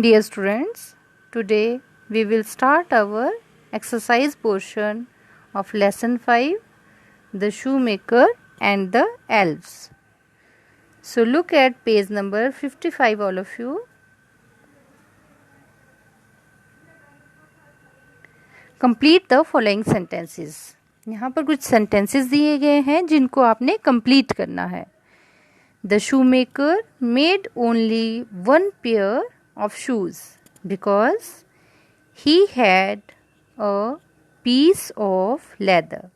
Dear students, today we will start our exercise portion of lesson 5, The Shoemaker and the Elves. So look at page number 55, all of you. Complete the following sentences. यहाँ पर कुछ sentences दिए गए हैं जिनको आपने complete करना है. The shoemaker made only one pair of shoes because he had a piece of leather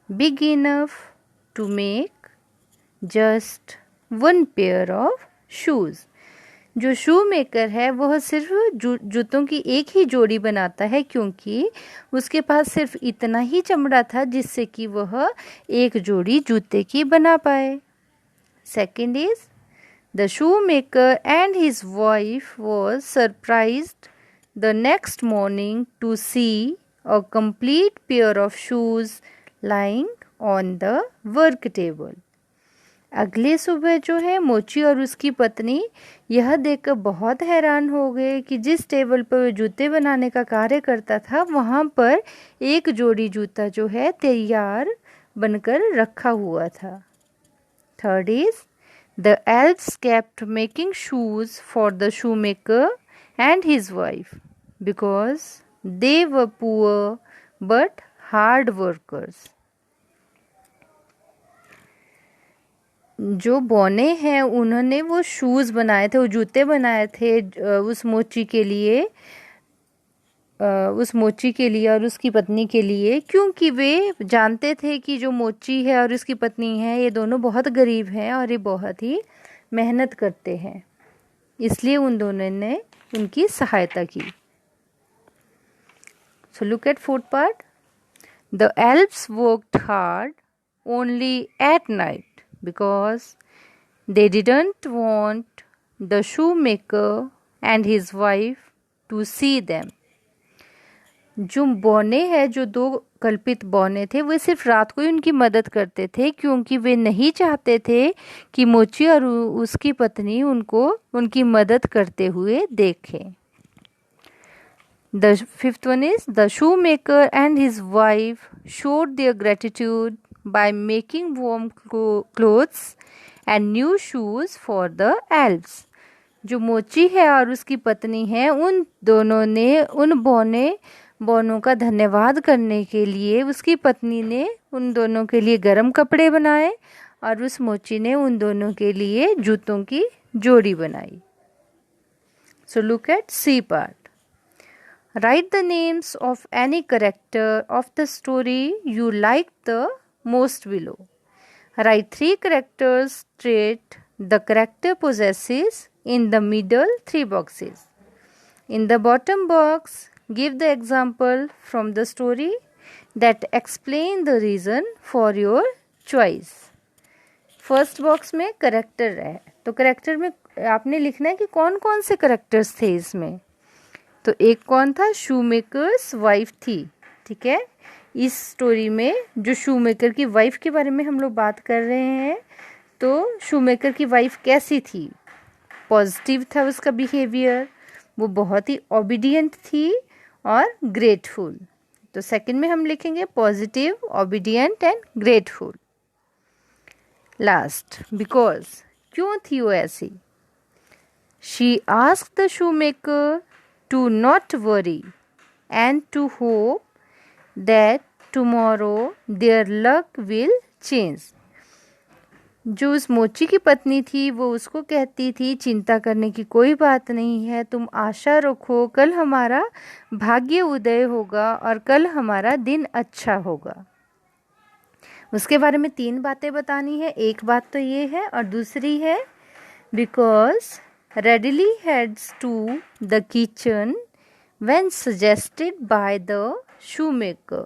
big enough to make just one pair of shoes. जो शू मेकर है वह सिर्फ जूतों की एक ही जोड़ी बनाता है क्योंकि उसके पास सिर्फ इतना ही चमड़ा था जिससे कि वह एक जोड़ी जूते की बना पाए. Second is, the shoemaker and his wife was surprised the next morning to see a complete pair of shoes lying on the work table. अगले सुबह जो है मोची और उसकी पत्नी यह देखकर बहुत हैरान हो गए कि जिस टेबल पर वे जूते बनाने का कार्य करता था वहाँ पर एक जोड़ी जूता जो है तैयार बनकर रखा हुआ था. Third is, the elves kept making shoes for the shoemaker and his wife because they were poor but hard workers. जो बौने हैं उन्होंने वो शूज़ बनाए थे, वो जूते बनाए थे उस मोची के लिए और उसकी पत्नी के लिए क्योंकि वे जानते थे कि जो मोची है और उसकी पत्नी है ये दोनों बहुत गरीब हैं और ये बहुत ही मेहनत करते हैं, इसलिए उन दोनों ने उनकी सहायता की. So look at fourth part. The elves worked hard only at night because they didn't want the shoemaker and his wife to see them. जो बौने हैं, जो दो कल्पित बौने थे, वे सिर्फ रात को ही उनकी मदद करते थे क्योंकि वे नहीं चाहते थे कि मोची और उसकी पत्नी उनको उनकी मदद करते हुए देखें. The fifth one is, the shoemaker and his wife showed their gratitude by making warm clothes and new shoes for the elves. जो मोची है और उसकी पत्नी है उन दोनों ने उन बौनों का धन्यवाद करने के लिए उसकी पत्नी ने उन दोनों के लिए गर्म कपड़े बनाए और उस मोची ने उन दोनों के लिए जूतों की जोड़ी बनाई. So look at C part. Write the names of any character of the story you like the most below. Write 3 characters trait the character possesses in the middle 3 boxes. In the bottom box, give the example from the story that explain the reason for your choice. First box में character है, तो character में आपने लिखना है कि कौन कौन से करेक्टर्स थे इसमें. तो एक कौन था, शूमेकर्स वाइफ थी. ठीक है, इस स्टोरी में जो शूमेकर की वाइफ के बारे में हम लोग बात कर रहे हैं, तो शूमेकर की वाइफ कैसी थी. पॉजिटिव था उसका बिहेवियर, वो बहुत ही ओबीडियंट थी और ग्रेटफुल. तो सेकंड में हम लिखेंगे positive, obedient and grateful. Last, because, क्यों थी वो ऐसी. She asked the shoemaker to not worry and to hope that tomorrow their luck will change. जो उस मोची की पत्नी थी वो उसको कहती थी चिंता करने की कोई बात नहीं है, तुम आशा रखो, कल हमारा भाग्य उदय होगा और कल हमारा दिन अच्छा होगा. उसके बारे में 3 बातें बतानी है. एक बात तो ये है और दूसरी है because readily heads to the kitchen when suggested by the shoemaker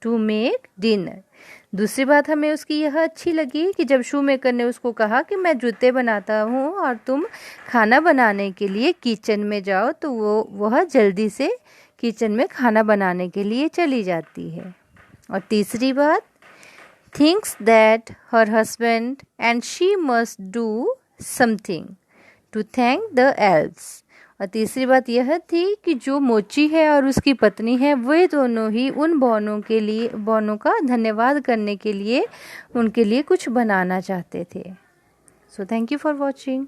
to make dinner. दूसरी बात हमें उसकी यह अच्छी लगी कि जब शूमेकर ने उसको कहा कि मैं जूते बनाता हूँ और तुम खाना बनाने के लिए किचन में जाओ, तो वह जल्दी से किचन में खाना बनाने के लिए चली जाती है. और तीसरी बात, thinks that her husband and she must do something to thank the elves. और तीसरी बात यह थी कि जो मोची है और उसकी पत्नी है वे दोनों ही उन बौनों का धन्यवाद करने के लिए उनके लिए कुछ बनाना चाहते थे। So thank you for watching.